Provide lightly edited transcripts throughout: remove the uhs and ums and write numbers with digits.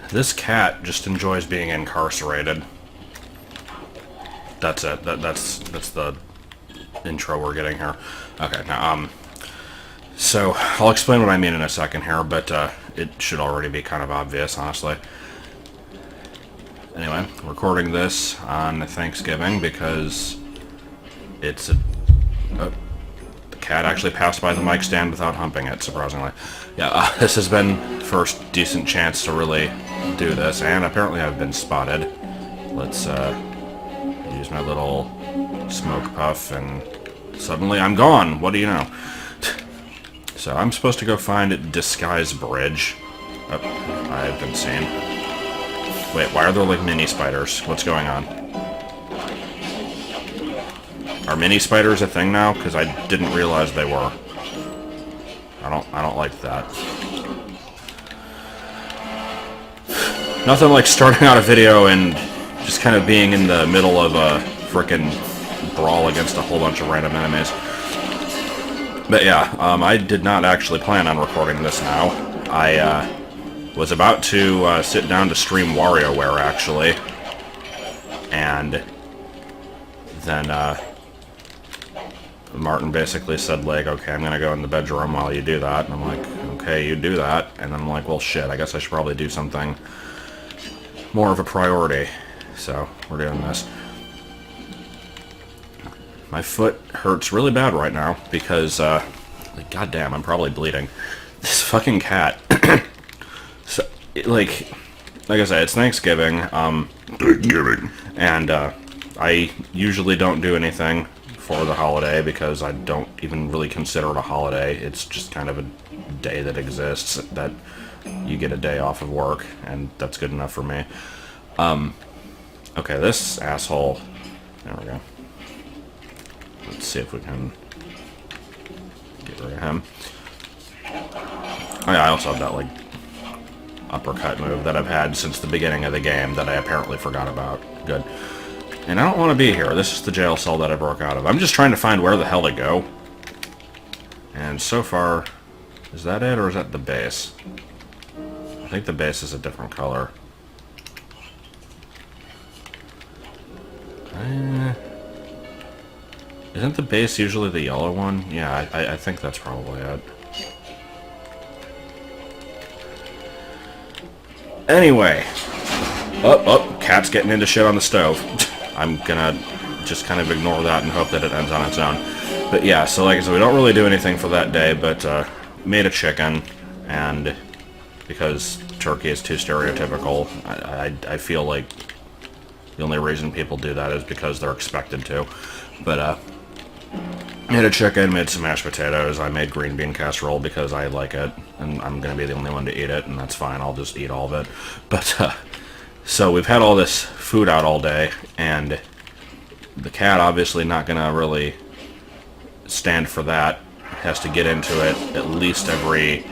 This cat just enjoys being incarcerated. That's it. That's the intro we're getting here. Okay, now, so I'll explain what I mean in a second here, but it should already be kind of obvious, honestly. Anyway, recording this on Thanksgiving because it's the cat actually passed by the mic stand without humping it, surprisingly. Yeah, this has been first decent chance to really do this, and apparently I've been spotted. Let's use my little smoke puff, and suddenly I'm gone. What do you know? So I'm supposed to go find Disguise Bridge. Oh, I've been seen. Wait, why are there like mini spiders? What's going on? Are mini spiders a thing now? Because I didn't realize they were. I don't like that. Nothing like starting out a video and just kind of being in the middle of a frickin' brawl against a whole bunch of random enemies. But yeah, I did not actually plan on recording this now. I was about to sit down to stream WarioWare, actually. And then Martin basically said, like, okay, I'm gonna go in the bedroom while you do that. And I'm like, okay, you do that. And then I'm like, well, shit, I guess I should probably do something more of a priority. So, we're doing this. My foot hurts really bad right now because, like, goddamn, I'm probably bleeding. This fucking cat. So, like I said, it's Thanksgiving. And I usually don't do anything for the holiday because I don't even really consider it a holiday. It's just kind of a day that exists, that you get a day off of work, and that's good enough for me. Okay, this asshole. There we go. Let's see if we can get rid of him. Oh yeah, I also have that, like, uppercut move that I've had since the beginning of the game that I apparently forgot about. Good. And I don't want to be here. This is the jail cell that I broke out of. I'm just trying to find where the hell to go. And so far, is that it, or is that the base? I think the base is a different color. Isn't the base usually the yellow one? Yeah, I think that's probably it. Anyway. Cat's getting into shit on the stove. I'm gonna just kind of ignore that and hope that it ends on its own. But yeah, so like I said, we don't really do anything for that day, but made a chicken, and because turkey is too stereotypical, I feel like the only reason people do that is because they're expected to. But made a chicken, made some mashed potatoes, I made green bean casserole because I like it, and I'm gonna be the only one to eat it, and that's fine, I'll just eat all of it. But so we've had all this food out all day, and the cat obviously not gonna really stand for that. Has to get into it at least every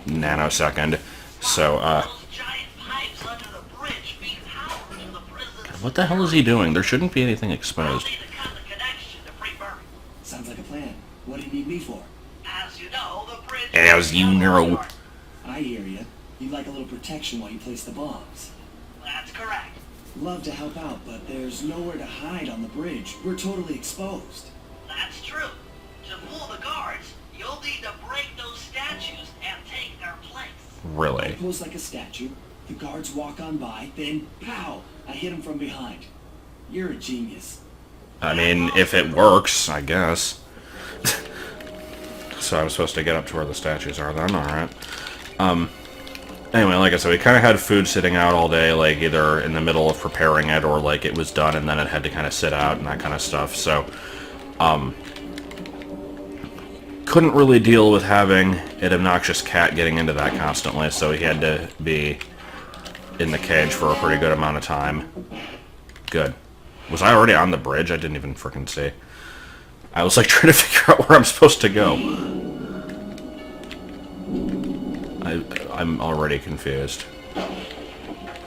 nanosecond. So, God, what the hell is he doing? There shouldn't be anything exposed. Sounds like a plan. What do you need me for? As you know, the bridge... As you know. I hear you. You'd like a little protection while you place the bombs. That's correct. Love to help out, but there's nowhere to hide on the bridge. We're totally exposed. That's true. To fool the guards, you'll need to break those statues and take their place. Really? I pose like a statue. The guards walk on by, then pow! I hit them from behind. You're a genius. I mean, if it works, I guess. So I'm supposed to get up to where the statues are then? Alright. Anyway, like I said, we kind of had food sitting out all day, like either in the middle of preparing it or like it was done and then it had to kind of sit out and that kind of stuff. So, couldn't really deal with having an obnoxious cat getting into that constantly, so he had to be in the cage for a pretty good amount of time. Good. Was I already on the bridge? I didn't even frickin' see. I was like trying to figure out where I'm supposed to go. I'm already confused.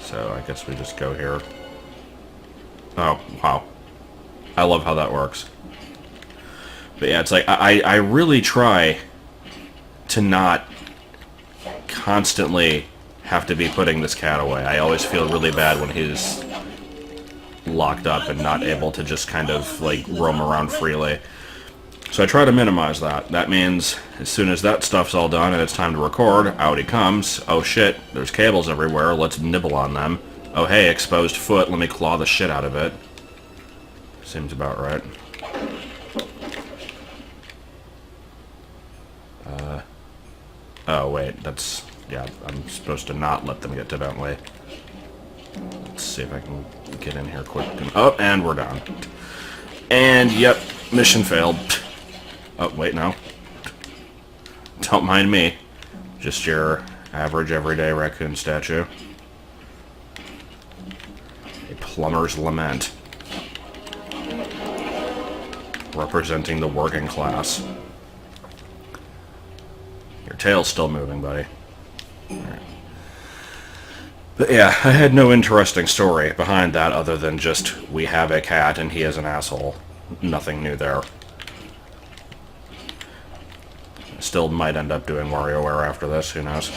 So I guess we just go here. Oh, wow. I love how that works. But yeah, it's like, I really try to not constantly have to be putting this cat away. I always feel really bad when he's locked up and not able to just kind of, like, roam around freely. So I try to minimize that. That means as soon as that stuff's all done and it's time to record, out he comes. Oh shit, there's cables everywhere, let's nibble on them. Oh hey, exposed foot, let me claw the shit out of it. Seems about right. Oh wait, that's... yeah, I'm supposed to not let them get to Bentley. Let's see if I can get in here quick. Oh, and we're down. And, yep, mission failed. Oh, wait, no. Don't mind me. Just your average, everyday raccoon statue. A plumber's lament. Representing the working class. Your tail's still moving, buddy. Alright. But yeah, I had no interesting story behind that other than just, we have a cat and he is an asshole. Nothing new there. Still might end up doing WarioWare after this, who knows.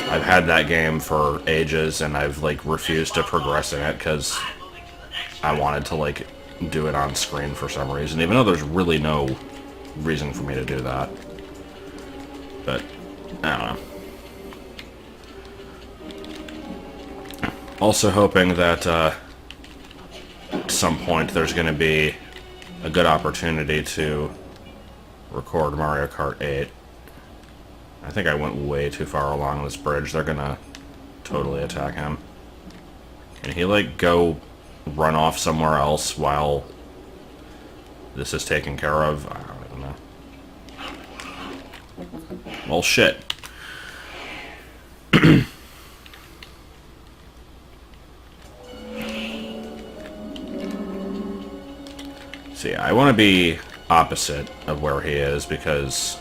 I've had that game for ages and I've, like, refused to progress in it because I wanted to, like, do it on screen for some reason, even though there's really no reason for me to do that. But, I don't know. Also hoping that, at some point there's going to be a good opportunity to record Mario Kart 8. I think I went way too far along this bridge. They're going to totally attack him. Can he, like, go run off somewhere else while this is taken care of? I don't even know. Well, shit. See, I want to be opposite of where he is because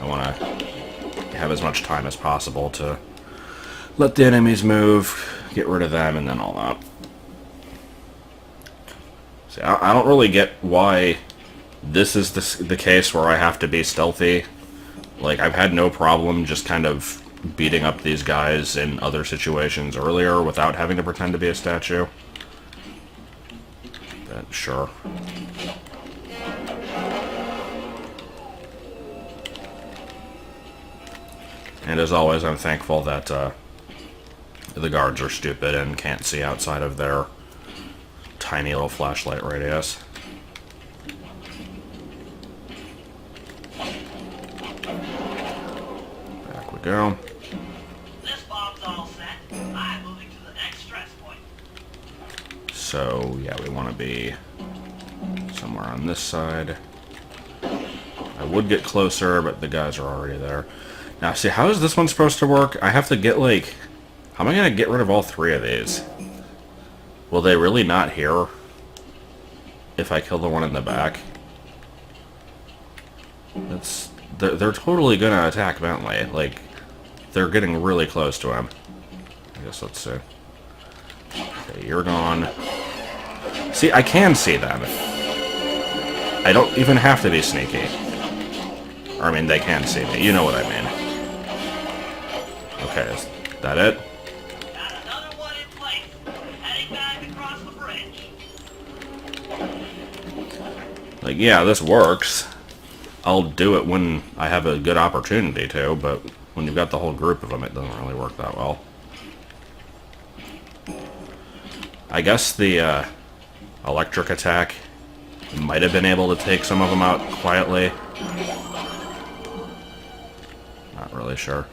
I want to have as much time as possible to let the enemies move, get rid of them, and then all that. See, I don't really get why this is the case where I have to be stealthy. Like, I've had no problem just kind of beating up these guys in other situations earlier without having to pretend to be a statue. But, sure. And as always, I'm thankful that the guards are stupid and can't see outside of their tiny little flashlight radius. Back we go. This bomb's all set. I'm moving to the next stress point. So, yeah, we want to be somewhere on this side. I would get closer, but the guys are already there. Now, see, how is this one supposed to work? I have to get, like... How am I going to get rid of all three of these? Will they really not hear if I kill the one in the back? They're totally going to attack Bentley. Like, they're getting really close to him. I guess let's see. Okay, you're gone. See, I can see them. I don't even have to be sneaky. Or, I mean, they can see me. You know what I mean. Okay, is that it? Got another one in place. Heading back across the bridge. Like, yeah, this works. I'll do it when I have a good opportunity to, but when you've got the whole group of them, it doesn't really work that well. I guess the electric attack might have been able to take some of them out quietly. Not really sure.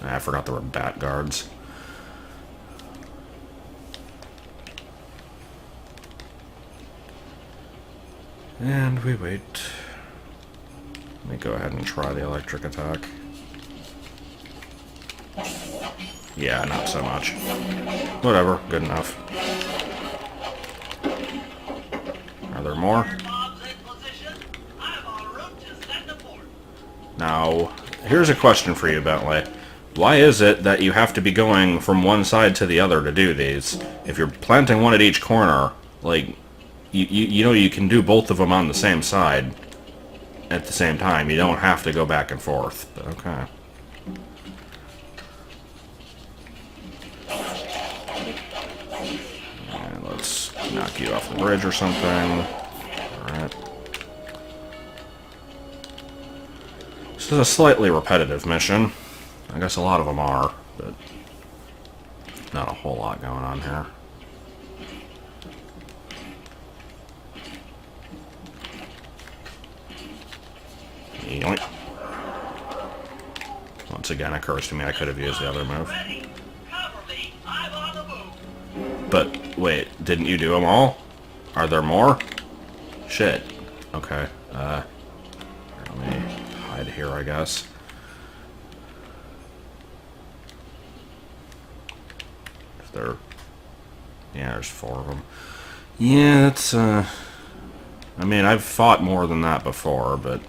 I forgot there were bat guards. And we wait. Let me go ahead and try the electric attack. Yeah, not so much. Whatever, good enough. Are there more? Bombs in position. I'm en route to set the port. Now, here's a question for you, Bentley. Why is it that you have to be going from one side to the other to do these? If you're planting one at each corner, like, you know you can do both of them on the same side, at the same time. You don't have to go back and forth, but okay. And let's knock you off the bridge or something. Alright. This is a slightly repetitive mission. I guess a lot of them are, but not a whole lot going on here. Yoink. Once again, occurs to me I could have used the other move. Ready. Cover me. I'm on the move. But, wait, didn't you do them all? Are there more? Shit. Okay, let me hide here, I guess. If there... Yeah, there's 4 of them. Yeah, that's, I mean, I've fought more than that before, but...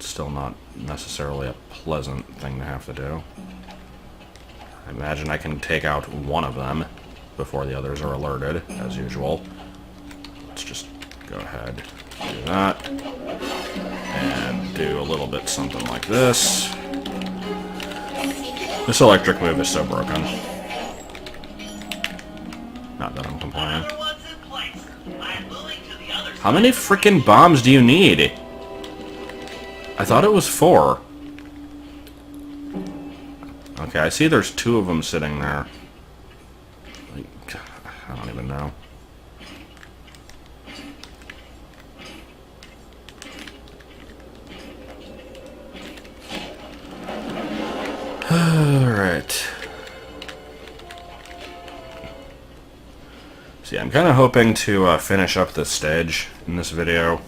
still not necessarily a pleasant thing to have to do. I imagine I can take out one of them before the others are alerted, as usual. Let's just go ahead, do that, and do a little bit something like this. This electric move is so broken. Not that I'm complaining. Everyone's in place. I am moving to the other How many frickin' bombs do you need? I thought it was 4. Okay, I see there's 2 of them sitting there. Like, I don't even know. Alright. See, I'm kind of hoping to finish up this stage in this video.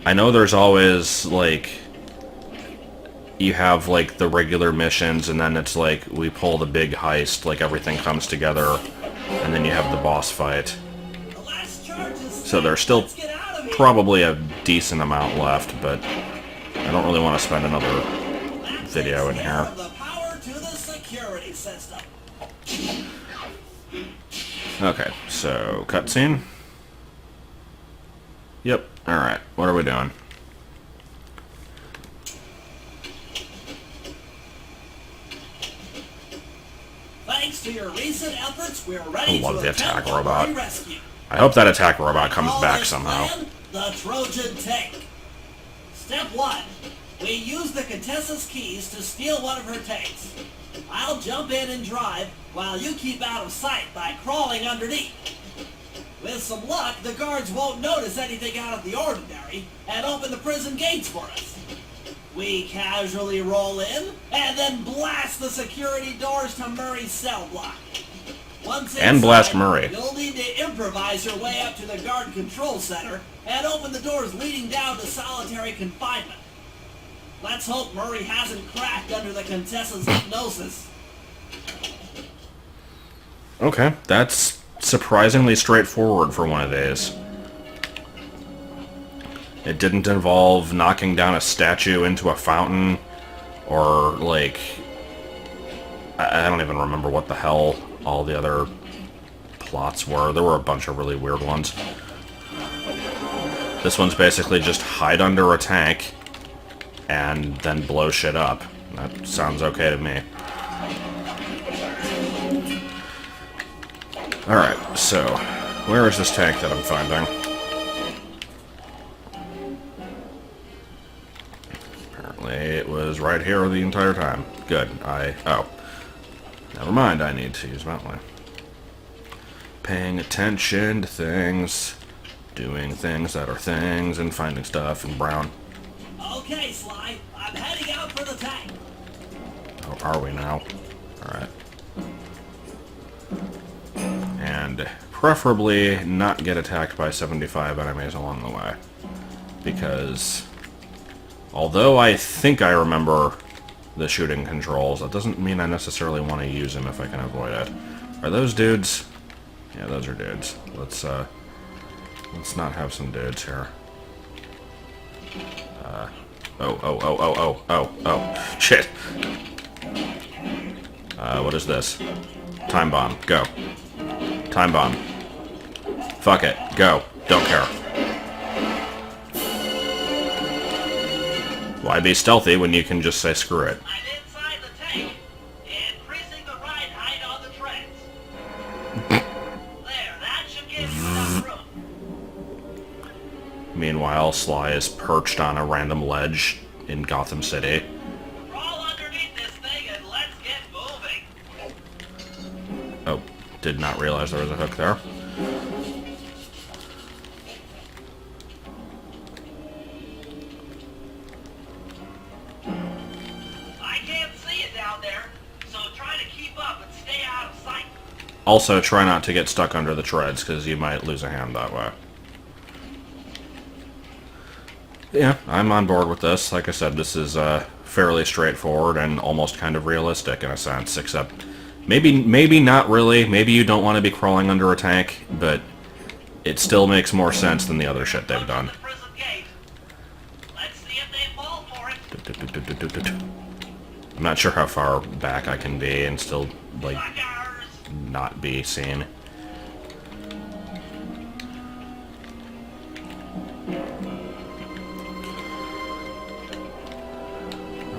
I know there's always, like, you have, like, the regular missions, and then it's like, we pull the big heist, like, everything comes together, and then you have the boss fight. The last charge is So there's still Let's get out of here. probably a decent amount left, but I don't really want to spend another video in here. The power to the security system. Okay, so, cutscene. Yep, alright, what are we doing? Thanks to your recent efforts, we're ready I love to the attempt attack a robot. rescue. I hope that attack robot comes Call back this somehow. plan the Trojan tank. Step 1. We use the Contessa's keys to steal one of her tanks. I'll jump in and drive while you keep out of sight by crawling underneath. With some luck, the guards won't notice anything out of the ordinary and open the prison gates for us. We casually roll in and then blast the security doors to Murray's cell block. Once And blast inside, Murray. You'll need to improvise your way up to the guard control center and open the doors leading down to solitary confinement. Let's hope Murray hasn't cracked under the Contessa's hypnosis. Okay, that's surprisingly straightforward for one of these. It didn't involve knocking down a statue into a fountain, or, like... I don't even remember what the hell all the other plots were. There were a bunch of really weird ones. This one's basically just hide under a tank, and then blow shit up. That sounds okay to me. Alright, so, where is this tank that I'm finding? Apparently it was right here the entire time. Good, oh. Never mind, I need to use Bentley. Paying attention to things, doing things that are things, and finding stuff in brown. Okay, Sly, I'm heading out for the tank. Oh, are we now? Alright. And preferably not get attacked by 75 enemies along the way. Because although I think I remember the shooting controls, that doesn't mean I necessarily want to use them if I can avoid it. Are those dudes? Yeah, those are dudes. Let's not have some dudes here. Oh, shit. What is this? Time bomb, go. Time bomb. Fuck it, go. Don't care. Why be stealthy when you can just say screw it? I'm inside the tank, increasing the ride height on the treads. There, that should give you enough room. Meanwhile, Sly is perched on a random ledge in Gotham City. Crawl underneath this thing and let's get moving. Oh, did not realize there was a hook there. I can't see it down there, so try to keep up and stay out of sight. Also, try not to get stuck under the treads, because you might lose a hand that way. Yeah, I'm on board with this. Like I said, this is fairly straightforward and almost kind of realistic in a sense, except maybe not really. Maybe you don't want to be crawling under a tank, but it still makes more sense than the other shit they've done. The prison gate. Let's see if they fall for it. I'm not sure how far back I can be and still, like, Suckers! not be seen.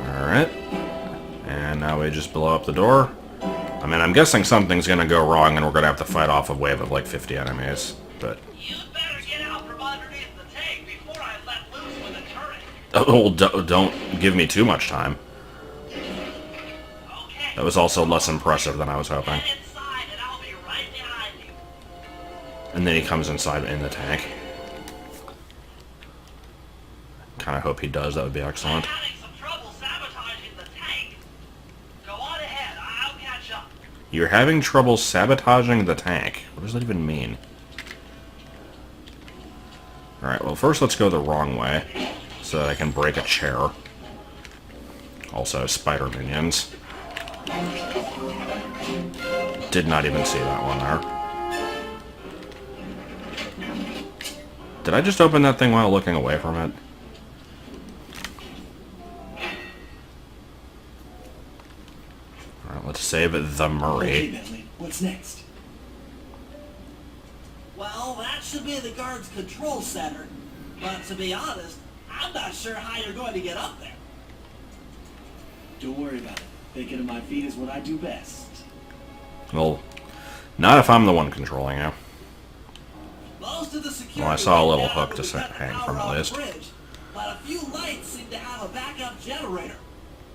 Alright. And now we just blow up the door. I mean, I'm guessing something's gonna go wrong and we're gonna have to fight off a wave of like 50 enemies, but... You'd better get out from underneath the tank before I let loose with a turret. Oh, don't give me too much time. Okay. That was also less impressive than I was hoping. Get inside and I'll be right behind you. And then he comes inside in the tank. Kinda hope he does, that would be I'm excellent. having some trouble sabotaging the tank. Go on ahead, I'll catch up. You're having trouble sabotaging the tank. What does that even mean? Alright, well first let's go the wrong way, so that I can break a chair. Also, spider minions. Did not even see that one there. Did I just open that thing while looking away from it? Alright, let's save the Okay, Murray. Bentley, what's next? Well, that should be the guard's control center. But to be honest, I'm not sure how you're going to get up there. Don't worry about it. Thinking of my feet is what I do best. Well, not if I'm the one controlling you. Most of the security Well, I saw a went little down hook when to we set- cut the hang power from at off the least. bridge, but a few lights seem to have a backup generator.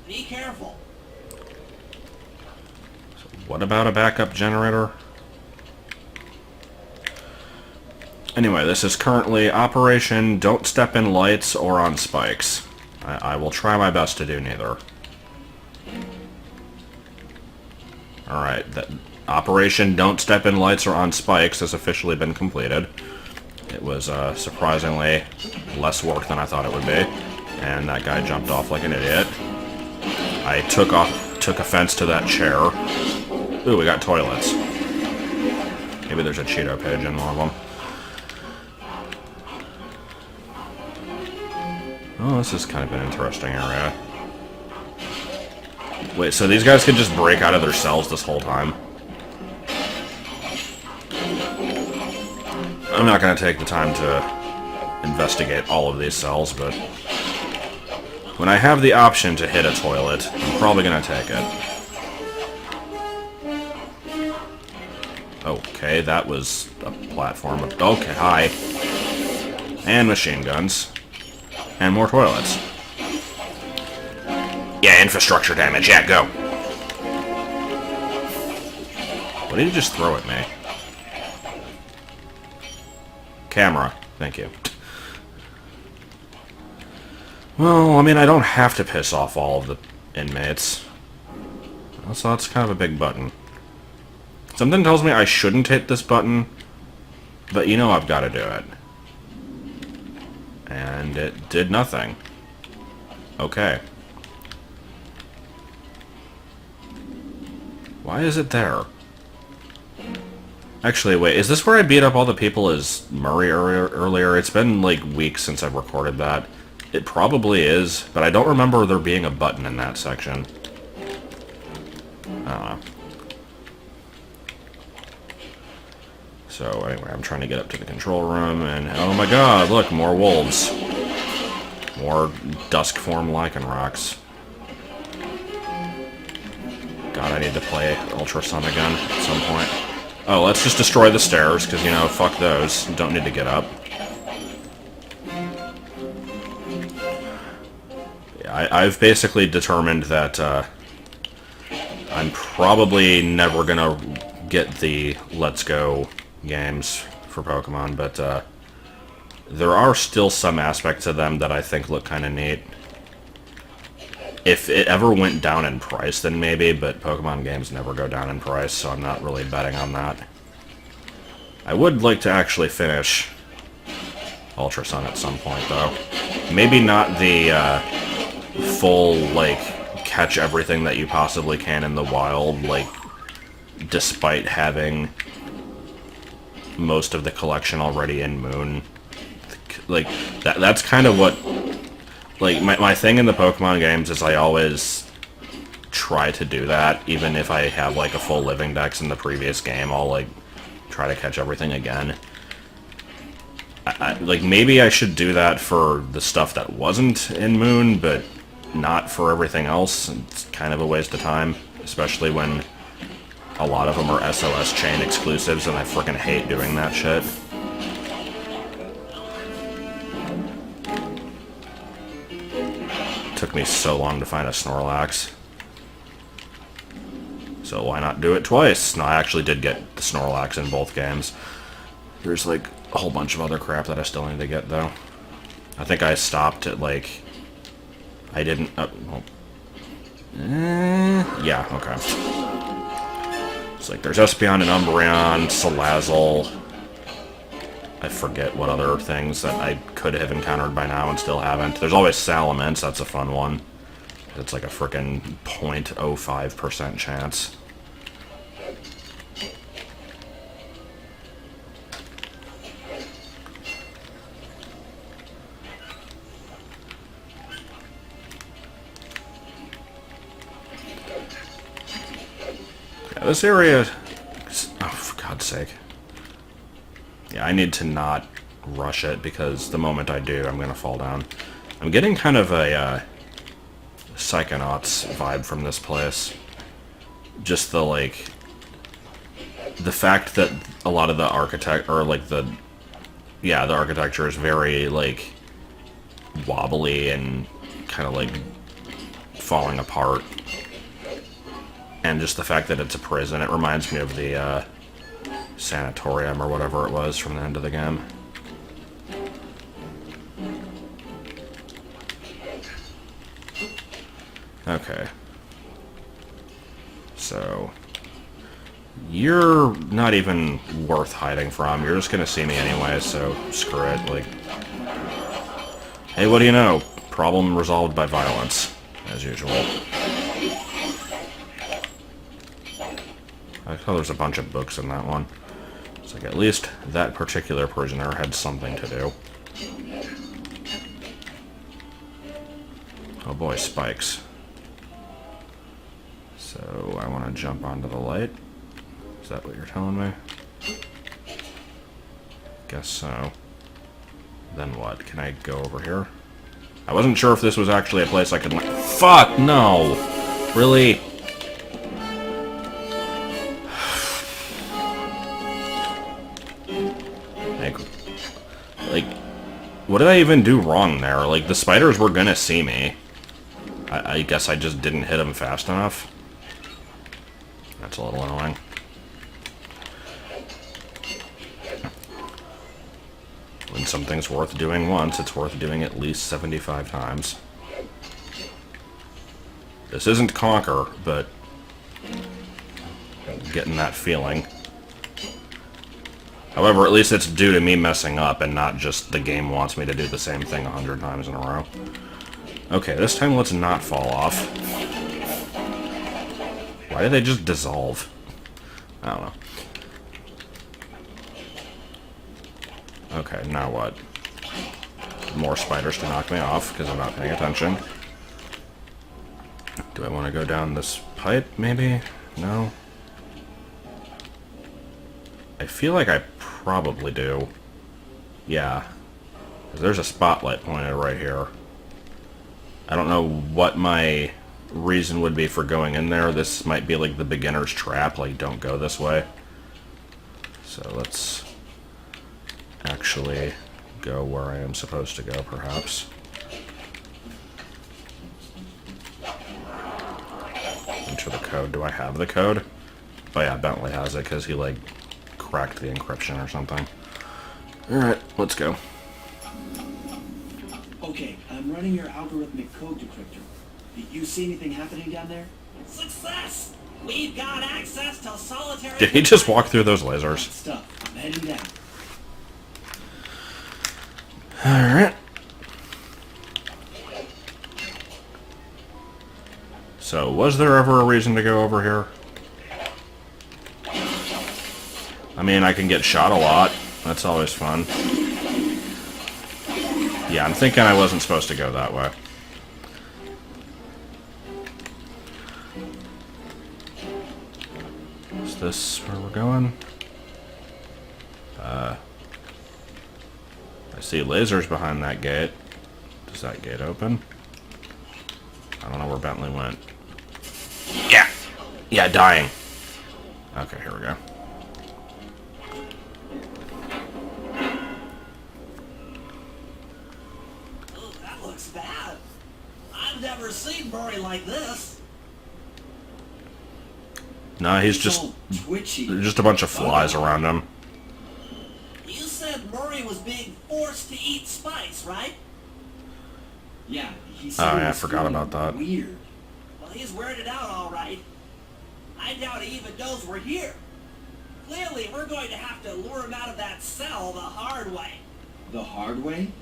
Be careful. What about a backup generator? Anyway, this is currently Operation Don't Step in Lights or on Spikes. I will try my best to do neither. Alright, that Operation Don't Step in Lights or on Spikes has officially been completed. It was surprisingly less work than I thought it would be. And that guy jumped off like an idiot. I took offense to that chair. Ooh, we got toilets. Maybe there's a Cheeto page in one of them. Oh, this is kind of an interesting area. Wait, so these guys could just break out of their cells this whole time? I'm not going to take the time to investigate all of these cells, but when I have the option to hit a toilet, I'm probably going to take it. Okay, that was a platform. Okay, hi. And machine guns. And more toilets. Yeah, infrastructure damage. Yeah, go. What did you just throw at me? Camera. Thank you. Well, I mean, I don't have to piss off all of the inmates. So that's kind of a big button. Something tells me I shouldn't hit this button, but you know I've got to do it. And it did nothing. Okay. Why is it there? Actually, wait, is this where I beat up all the people as Murray earlier? It's been, like, weeks since I've recorded that. It probably is, but I don't remember there being a button in that section. I don't know. So, anyway, I'm trying to get up to the control room, and oh my god, look, more wolves. More dusk form Lycanrocs. God, I need to play Ultra Sun again at some point. Oh, let's just destroy the stairs, because, you know, fuck those. Don't need to get up. Yeah, I've basically determined that I'm probably never gonna get the Let's Go games for Pokemon, but there are still some aspects of them that I think look kind of neat. If it ever went down in price, then maybe, but Pokemon games never go down in price, so I'm not really betting on that. I would like to actually finish Ultra Sun at some point, though. Maybe not the full, like, catch everything that you possibly can in the wild, like, despite having most of the collection already in Moon. Like, that's kind of what... Like, my thing in the Pokemon games is I always try to do that, even if I have, like, a full living dex in the previous game, I'll, like, try to catch everything again. Like, maybe I should do that for the stuff that wasn't in Moon, but not for everything else. It's kind of a waste of time, especially when a lot of them are SOS chain exclusives, and I frickin' hate doing that shit. Took me so long to find a Snorlax. So why not do it twice? No, I actually did get the Snorlax in both games. There's like a whole bunch of other crap that I still need to get, though. I think I stopped at, like... I didn't... yeah, okay. It's like there's Espeon and Umbreon, Salazzle... I forget what other things that I could have encountered by now and still haven't. There's always Salamence, that's a fun one. It's like a frickin' 0.05% chance. Yeah, this area... Oh, for God's sake. Yeah, I need to not rush it, because the moment I do, I'm gonna fall down. I'm getting kind of a, Psychonauts vibe from this place. Just the, like... The fact that a lot of the the architecture is very, like, wobbly and kind of, like, falling apart. And just the fact that it's a prison, it reminds me of the, Sanatorium or whatever it was from the end of the game. Okay. So... You're not even worth hiding from. You're just gonna see me anyway, so screw it. Like... Hey, what do you know? Problem resolved by violence, as usual. I thought there's a bunch of books in that one. It's like at least that particular prisoner had something to do. Oh boy, spikes. So, I want to jump onto the light. Is that what you're telling me? Guess so. Then what? Can I go over here? I wasn't sure if this was actually a place I could... Fuck, no! Really? Like, what did I even do wrong there? Like, the spiders were gonna see me. I guess I just didn't hit them fast enough. That's a little annoying. When something's worth doing once, it's worth doing at least 75 times. This isn't Conquer, but I'm getting that feeling. However, at least it's due to me messing up and not just the game wants me to do the same thing 100 times in a row. Okay, this time let's not fall off. Why did they just dissolve? I don't know. Okay, now what? More spiders to knock me off because I'm not paying attention. Do I want to go down this pipe, maybe? No? I feel like I probably do. Yeah. 'Cause there's a spotlight pointed right here. I don't know what my reason would be for going in there. This might be like the beginner's trap, like don't go this way. So let's actually go where I am supposed to go, perhaps. Enter the code. Do I have the code? Oh yeah, Bentley has it because he like cracked the encryption or something. Alright, let's go. Okay, I'm running your algorithmic code decryptor. Did you see anything happening down there? Success! We've got access to solitary... Did he just walk through those lasers? Stuff. I'm heading down. Alright. So, was there ever a reason to go over here? I mean, I can get shot a lot. That's always fun. Yeah, I'm thinking I wasn't supposed to go that way. Is this where we're going? I see lasers behind that gate. Does that gate open? I don't know where Bentley went. Yeah! Yeah, dying. Okay, here we go. Oh, that looks bad. I've never seen Murray like this. Nah, he's just... all twitchy. There's just a bunch of flies around him. You said Murray was being forced to eat spice, right? Yeah, he Oh, said yeah, he I was forgot feeling about that. Weird. Well, he's weirded out all right. I doubt he even knows we're here. Clearly, we're going to have to lure him out of that cell the hard way. The hard way?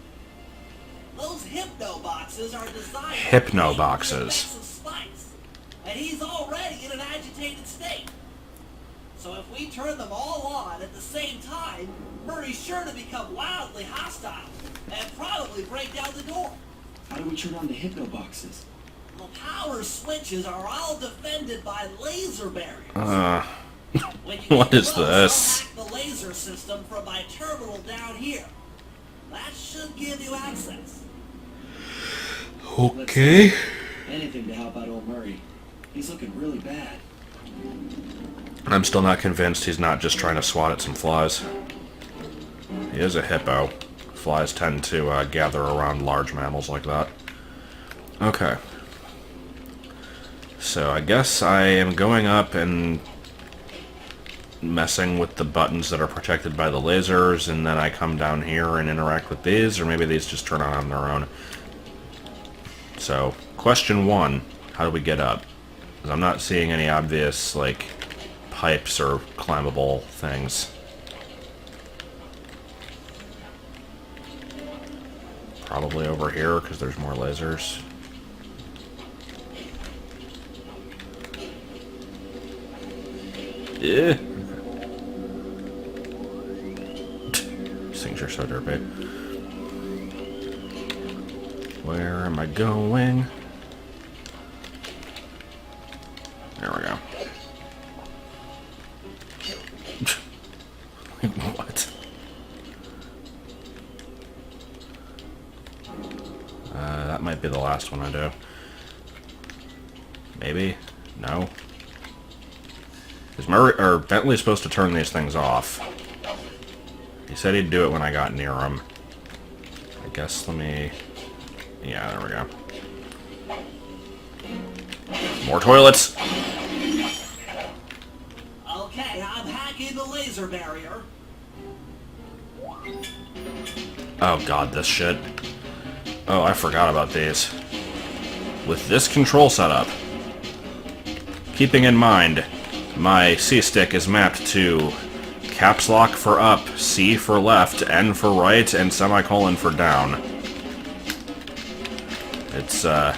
Those hypno boxes are designed Hypno to boxes. the effects of spice, and he's already in an agitated state. So if we turn them all on at the same time, Murray's sure to become wildly hostile and probably break down the door. How do we turn on the hypno boxes? The power switches are all defended by laser barriers. When you What get is close, this? I'll hack the laser system from my terminal down here. That should give you access. Okay. Anything to help out old Murray. He's looking really bad. I'm still not convinced he's not just trying to swat at some flies. He is a hippo. Flies tend to gather around large mammals like that. Okay. So I guess I am going up and messing with the buttons that are protected by the lasers, and then I come down here and interact with these, or maybe these just turn on their own. So, question one, how do we get up? Because I'm not seeing any obvious, like, pipes or climbable things. Probably over here, because there's more lasers. Yeah. These things are so derpy. Where am I going? There we go. What? That might be the last one I do. Maybe? No? Is Murray or Bentley's supposed to turn these things off? He said he'd do it when I got near him. I guess let me... Yeah, there we go. More toilets! Okay, I'm hacking the laser barrier. Oh god, this shit. Oh, I forgot about these. With this control setup, keeping in mind, my C-stick is mapped to caps lock for up, C for left, N for right, and semicolon for down. It's, a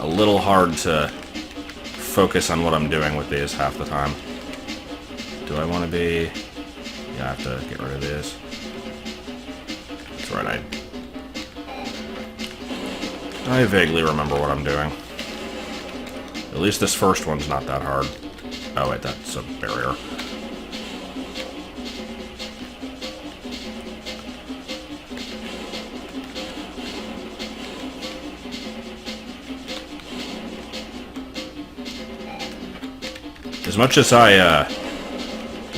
little hard to focus on what I'm doing with these half the time. Do I want to be... Yeah, I have to get rid of these. That's right, I vaguely remember what I'm doing. At least this first one's not that hard. Oh wait, that's a barrier. As much as I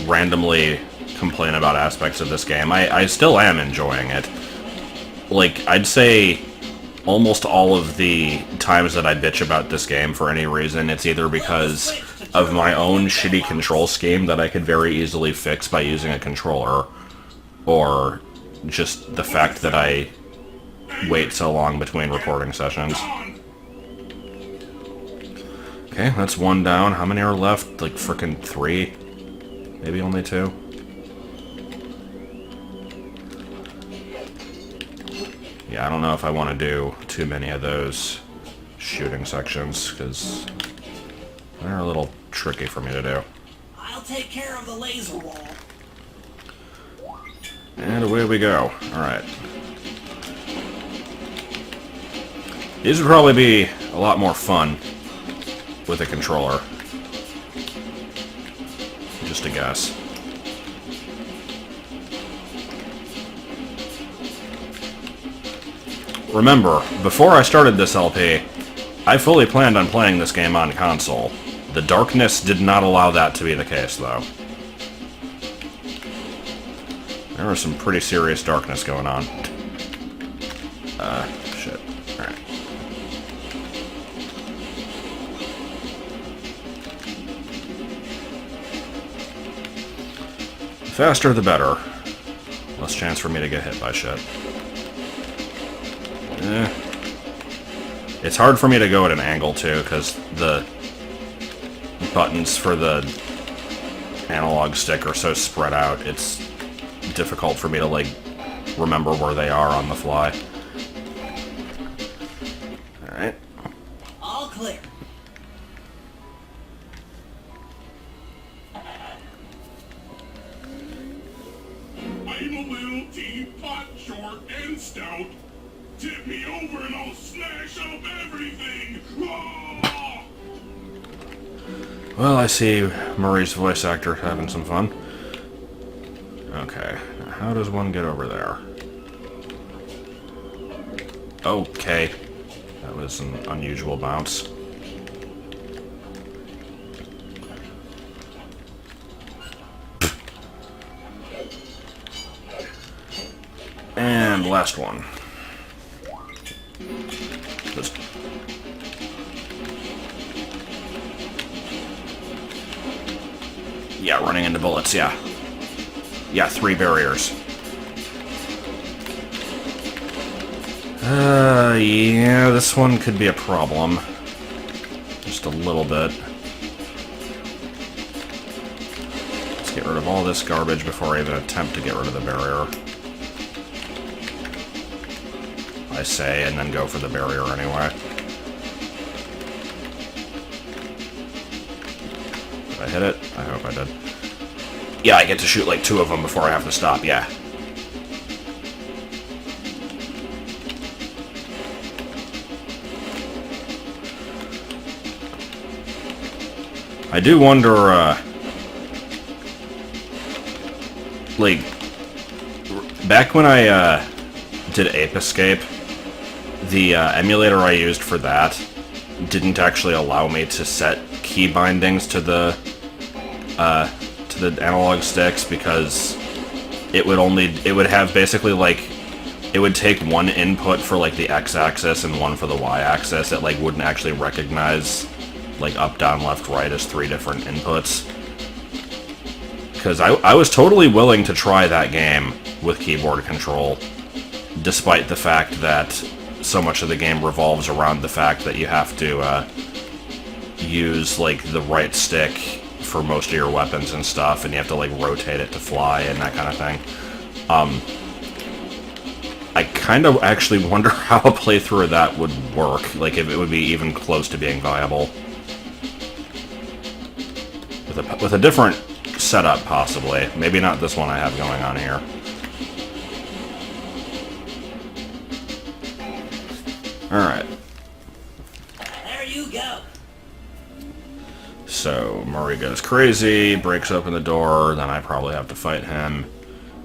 randomly complain about aspects of this game, I still am enjoying it. Like, I'd say almost all of the times that I bitch about this game for any reason, it's either because of my own shitty control scheme that I could very easily fix by using a controller, or just the fact that I wait so long between recording sessions. Okay, that's one down. How many are left? Like frickin' 3? Maybe only 2? Yeah, I don't know if I want to do too many of those shooting sections, because they're a little tricky for me to do. I'll take care of the laser wall. And away we go. Alright. These would probably be a lot more fun with a controller. Just a guess. Remember, before I started this LP, I fully planned on playing this game on console. The darkness did not allow that to be the case, though. There was some pretty serious darkness going on. Shit. Alright. The faster the better. Less chance for me to get hit by shit. It's hard for me to go at an angle, too, because the buttons for the analog stick are so spread out, it's difficult for me to, like, remember where they are on the fly. Alright. All clear. I'm a little teapot, short and stout. Tip me over and I'll smash up everything! Ah! Well, I see Murray's voice actor having some fun. Okay, now how does one get over there? Okay, that was an unusual bounce. And last one. Just yeah, running into bullets, yeah. Yeah, 3 barriers. Yeah, this one could be a problem. Just a little bit. Let's get rid of all this garbage before I even attempt to get rid of the barrier. I say, and then go for the barrier anyway. Did I hit it? I hope I did. Yeah, I get to shoot like 2 of them before I have to stop, yeah. I do wonder, like, back when I, did Ape Escape, the, emulator I used for that didn't actually allow me to set key bindings to the analog sticks, because it would have basically, like, it would take one input for, like, the x-axis and one for the y-axis. It, like, wouldn't actually recognize, like, up, down, left, right as 3 different inputs. Because I was totally willing to try that game with keyboard control, despite the fact that so much of the game revolves around the fact that you have to use, like, the right stick for most of your weapons and stuff, and you have to, like, rotate it to fly and that kind of thing. I kind of actually wonder how a playthrough of that would work, like, if it would be even close to being viable. With a different setup, possibly. Maybe not this one I have going on here. Alright. There you go. So, Murray goes crazy, breaks open the door, then I probably have to fight him,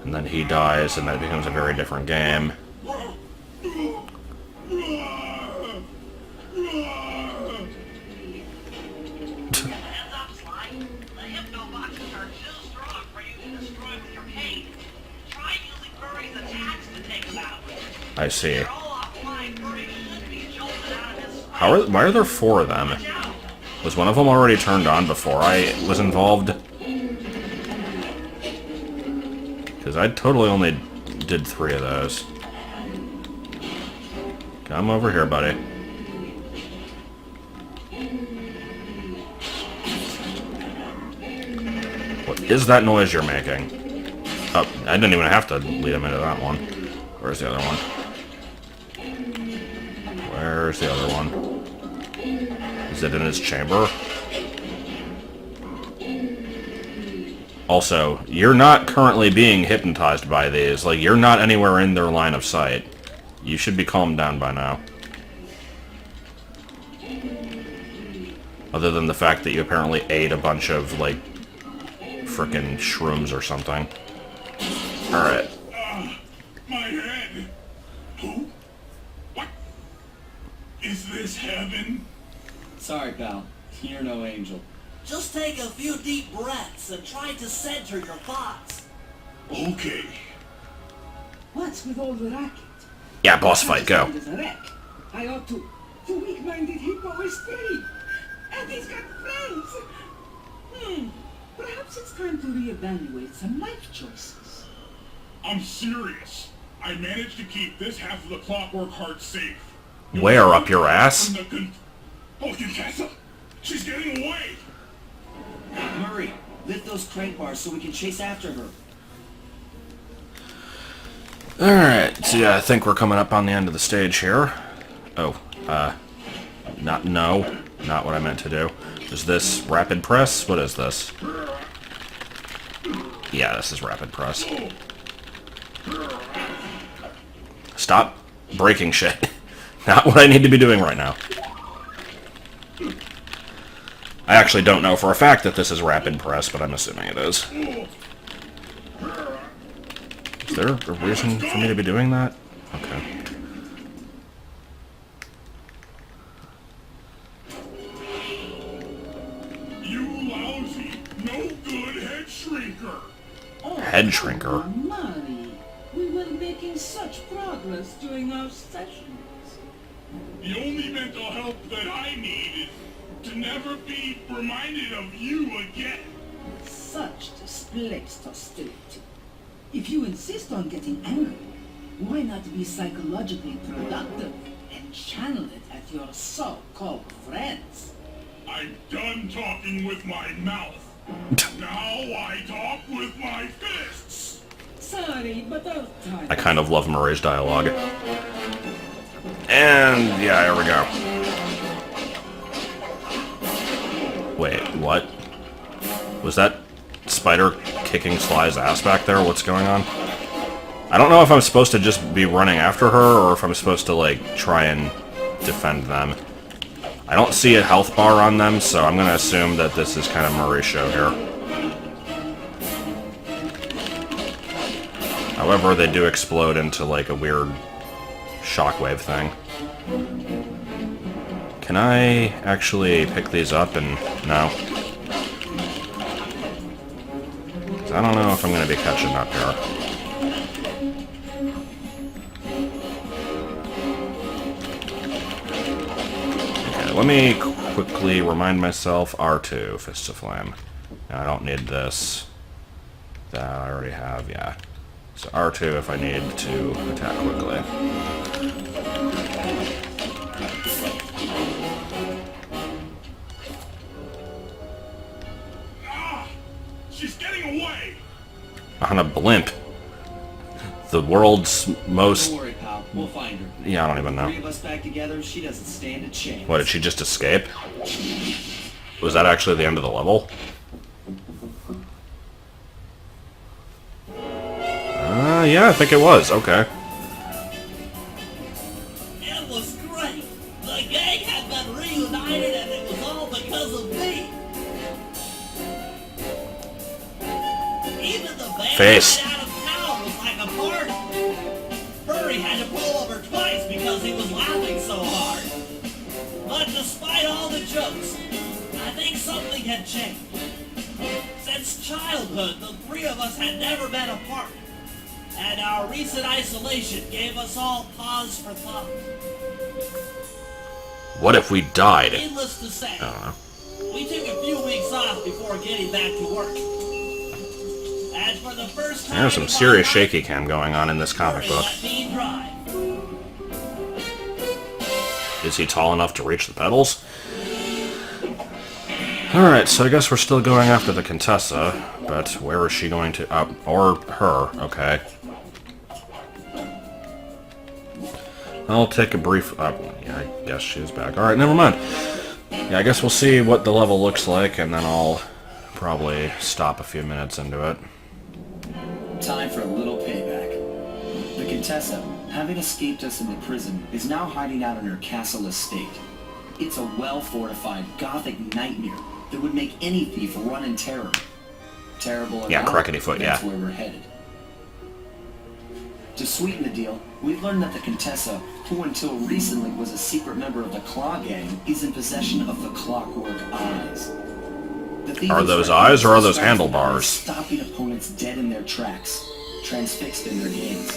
and then he dies, and that becomes a very different game. Hands up, Sly. I see. They're all offline. Furry should be jolted out of his spot. Why are there 4 of them? Watch out. Was one of them already turned on before I was involved? Because I totally only did 3 of those. Come over here, buddy. What is that noise you're making? Oh, I didn't even have to lead him into that one. Where's the other one? Where's the other one? Is it in his chamber? Also, you're not currently being hypnotized by these. Like, you're not anywhere in their line of sight. You should be calmed down by now. Other than the fact that you apparently ate a bunch of, like, frickin' shrooms or something. Alright. My head. Who? What? Is this heaven? Sorry, pal. You're no angel. Just take a few deep breaths and try to center your thoughts. Okay. What's with all the racket? Yeah, boss fight, go. There's a wreck. I ought to. The weak-minded hippo is free. And he's got friends. Perhaps it's time to reevaluate some life choices. I'm serious. I managed to keep this half of the Clockwork Heart safe. Where, up your ass? Oh, Contessa! She's getting away! Murray, lift those crank bars so we can chase after her. Alright, so yeah, I think we're coming up on the end of the stage here. Oh, not what I meant to do. Is this rapid press? What is this? Yeah, this is rapid press. Stop breaking shit. Not what I need to be doing right now. I actually don't know for a fact that this is rapid press, but I'm assuming it is. Is there a reason for me to be doing that? Okay. You lousy, no good head shrinker! Head shrinker? Money. We were making such progress during our sessions. The only mental help that I need is to never be reminded of you again. Such displaced hostility. If you insist on getting angry, why not be psychologically productive and channel it at your so-called friends? I'm done talking with my mouth. Now I talk with my fists. Sorry, but our time. I kind of love Murray's dialogue. And, yeah, here we go. Wait, what? Was that spider kicking Sly's ass back there? What's going on? I don't know if I'm supposed to just be running after her, or if I'm supposed to, like, try and defend them. I don't see a health bar on them, so I'm gonna assume that this is kind of Murray's show here. However, they do explode into, like, a weird shockwave thing. Can I actually pick these up and... no. I don't know if I'm going to be catching up here. Okay, let me quickly remind myself. R2, Fists of Flame. Now, I don't need this. That I already have, yeah. So R2 if I need to attack quickly. Ah! She's getting away! On a blimp. The world's most... Don't worry, pal. We'll find her. Yeah, I don't even know. 3 of us back together, she doesn't stand a chance. What, did she just escape? Was that actually the end of the level? Yeah, I think it was. Okay. It was great. The gang had been reunited and it was all because of me. Even the band Face. out of town was like a party. Furry had to pull over twice because he was laughing so hard. But despite all the jokes, I think something had changed. Since childhood, the 3 of us had never been apart. and our recent isolation gave us all pause for thought. What if we died? Needless to say, I don't know. we took a few weeks off before getting back to work. And for the first time There's some in serious my shaky life, cam going on in this comic Murray book. let me drive. Is he tall enough to reach the pedals? Alright, so I guess we're still going after the Contessa, but where is she going to... or her, okay. I'll take a brief... yeah, I guess she's back. Alright, never mind. Yeah, I guess we'll see what the level looks like, and then I'll probably stop a few minutes into it. Time for a little payback. The Contessa, having escaped us in the prison, is now hiding out in her castle estate. It's a well-fortified Gothic nightmare that would make any thief run in terror. Terrible or Yeah, not, crackety foot, that's yeah. where we're headed. To sweeten the deal, we've learned that the Contessa, who until recently was a secret member of the Claw Gang, is in possession of the Clockwork Eyes. The thief Are is those right eyes or are those now handlebars? stopping opponents dead in their tracks, transfixed in their games.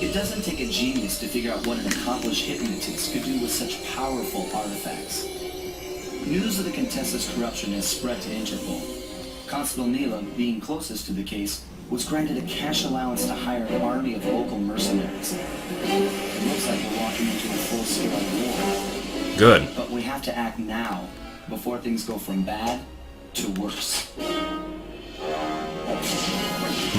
It doesn't take a genius to figure out what an accomplished hypnotist could do with such powerful artifacts. News of the Contessa's corruption has spread to Interpol. Constable Neela, being closest to the case, was granted a cash allowance to hire an army of local mercenaries. It looks like we're walking into a full-scale war. Good. But we have to act now, before things go from bad to worse.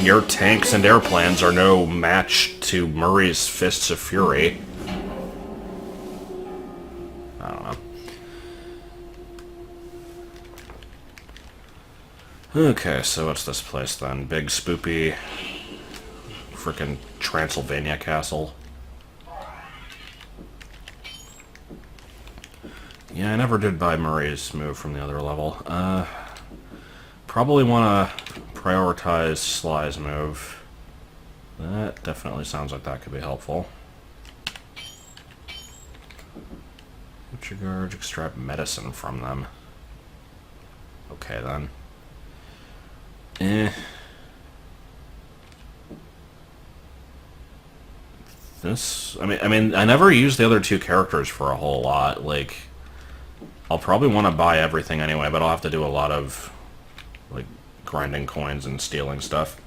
Your tanks and airplanes are no match to Murray's Fists of Fury. I don't know. Okay, so what's this place then? Big spoopy frickin' Transylvania castle. Yeah, I never did buy Murray's move from the other level. Probably want to prioritize Sly's move. That definitely sounds like that could be helpful. Future guards extract medicine from them. Okay then. This, I mean, I never used the other two characters for a whole lot. Like, I'll probably want to buy everything anyway, but I'll have to do a lot of, like, grinding coins and stealing stuff.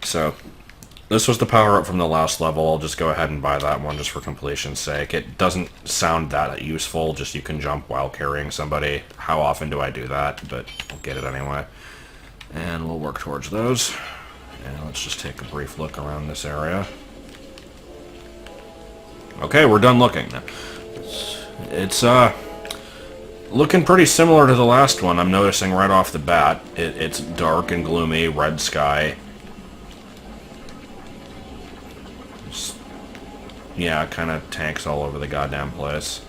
So, this was the power-up from the last level. I'll just go ahead and buy that one just for completion's sake. It doesn't sound that useful, just you can jump while carrying somebody. How often do I do that? But I'll get it anyway. And we'll work towards those. And let's just take a brief look around this area. Okay, we're done looking. It's looking pretty similar to the last one, I'm noticing right off the bat. It's dark and gloomy, red sky. Just, yeah, kind of tanks all over the goddamn place.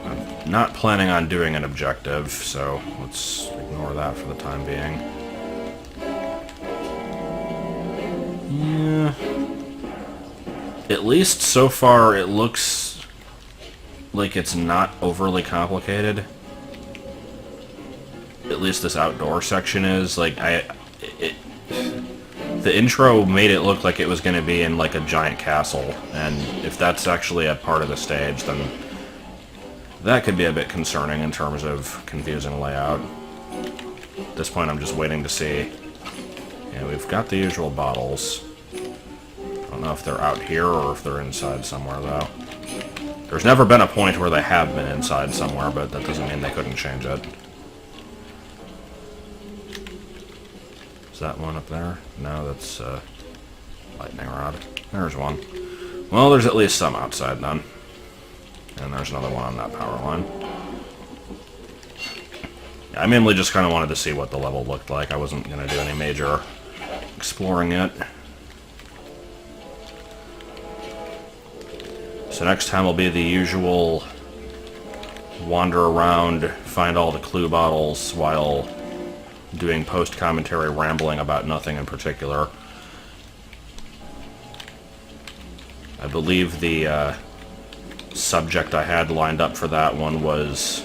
I'm not planning on doing an objective, so let's ignore that for the time being. Yeah. At least so far it looks like it's not overly complicated. At least this outdoor section is. Like, the intro made it look like it was going to be in like a giant castle, and if that's actually a part of the stage, then that could be a bit concerning in terms of confusing layout. At this point I'm just waiting to see. Yeah, we've got the usual bottles. I don't know if they're out here or if they're inside somewhere, though. There's never been a point where they have been inside somewhere, but that doesn't mean they couldn't change it. Is that one up there? No, that's lightning rod. There's one. Well, there's at least some outside, then. And there's another one on that power line. Yeah, I mainly just kind of wanted to see what the level looked like. I wasn't going to do any major exploring yet. So next time will be the usual wander around, find all the clue bottles while doing post-commentary rambling about nothing in particular. I believe the subject I had lined up for that one was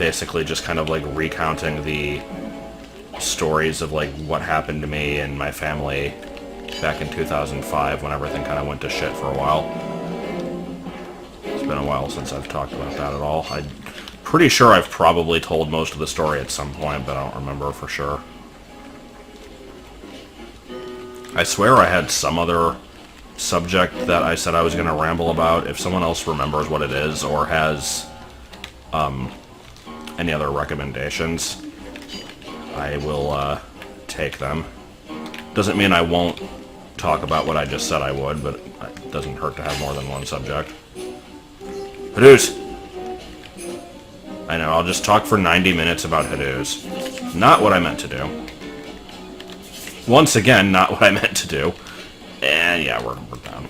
basically just kind of like recounting the stories of like what happened to me and my family back in 2005 when everything kind of went to shit for a while. It's been a while since I've talked about that at all. I'm pretty sure I've probably told most of the story at some point, but I don't remember for sure. I swear I had some other subject that I said I was going to ramble about. If someone else remembers what it is or has any other recommendations, I will take them. Doesn't mean I won't talk about what I just said I would, but it doesn't hurt to have more than one subject. Hadoos! I know, I'll just talk for 90 minutes about Hadoos. Not what I meant to do. Once again, not what I meant to do. And yeah, we're done.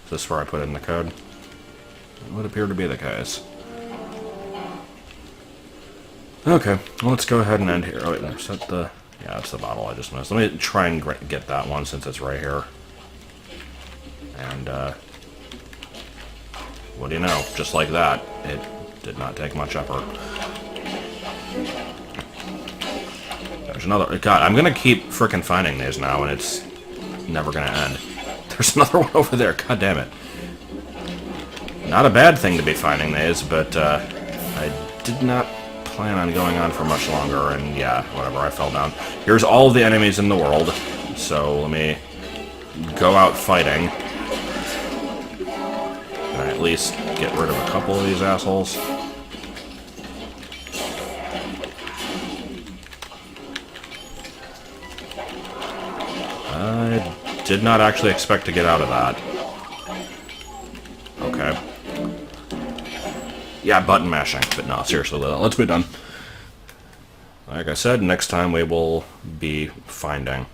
Is this where I put in the code? It would appear to be the case. Okay, well, let's go ahead and end here. Oh wait, is that the... Yeah, that's the bottle I just missed. Let me try and get that one since it's right here. And, what do you know? Just like that, it did not take much effort. There's another... God, I'm gonna keep frickin' finding these now, and it's never gonna end. There's another one over there, god damn it. Not a bad thing to be finding these, but, I did not plan on going on for much longer, and yeah, whatever, I fell down. Here's all of the enemies in the world, so let me go out fighting. Can I at least get rid of a couple of these assholes? I did not actually expect to get out of that. Okay. Yeah, button mashing, but no, seriously, let's be done. Like I said, next time we will be finding.